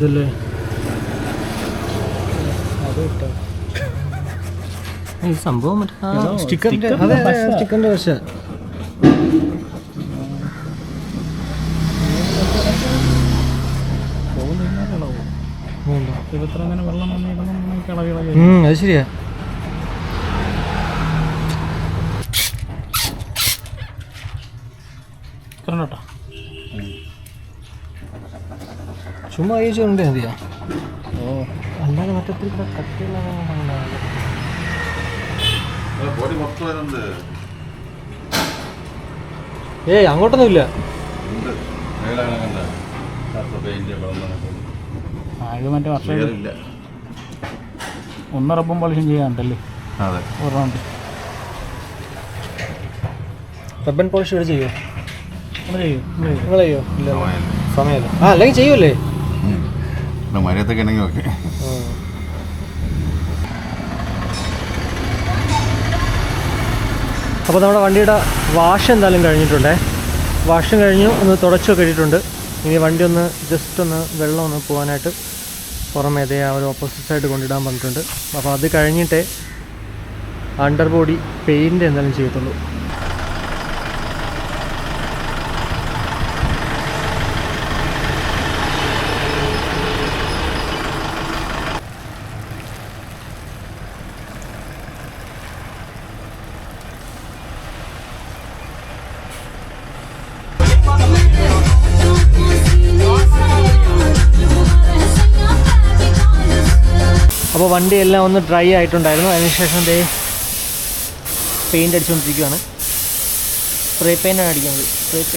ഇതല്ലേ ഈ സംഭവം സ്റ്റിക്കറിന്റെ സ്റ്റിക്കറിന്റെ വശ അത് ശരിയാ. ചുമ്മാ അയച്ചുകൊണ്ട് മതിയാ. അല്ലാതെ മറ്റത്തിൽ കട്ടിയുള്ള ഏയ് അങ്ങോട്ടൊന്നും ഇല്ല. ഇത് മറ്റേ വർഷം ഒന്നറപ്പം പോളിഷൻ ചെയ്യാനുണ്ടല്ലേ? റൗണ്ട് റബ്ബൻ പോളിഷ് ഇവിടെ ചെയ്യോ? നിങ്ങൾ ചെയ്യോ? ഇല്ല സമയമല്ല. അല്ലെങ്കിൽ ചെയ്യുമല്ലേ? മര്യാദക്ക് ഉണ്ടെങ്കിൽ ഓക്കെ. അപ്പോൾ നമ്മുടെ വണ്ടിയുടെ വാഷ് എന്തായാലും കഴിഞ്ഞിട്ടുണ്ടേ. വാഷും കഴിഞ്ഞു, ഒന്ന് തുടച്ചൊക്കെ ഇട്ടിട്ടുണ്ട്. ഇനി വണ്ടി ഒന്ന് ജസ്റ്റ് ഒന്ന് വെള്ളം ഒന്ന് പോകാനായിട്ട് പുറമേതേ ആ ഒരു ഓപ്പോസിറ്റ് സൈഡ് കൊണ്ടിടാൻ പറഞ്ഞിട്ടുണ്ട്. അപ്പോൾ അത് കഴിഞ്ഞിട്ടേ അണ്ടർ ബോഡി പെയിൻറ്റ് എന്തായാലും ചെയ്യത്തുള്ളൂ. അപ്പോൾ വണ്ടിയെല്ലാം ഒന്ന് ഡ്രൈ ആയിട്ടുണ്ടായിരുന്നു. അതിനുശേഷം ദേ പെയിൻ്റ് അടിച്ചുകൊണ്ടിരിക്കുകയാണ്. സ്പ്രേ പെയിൻ്റാണ് അടിക്കുന്നത്.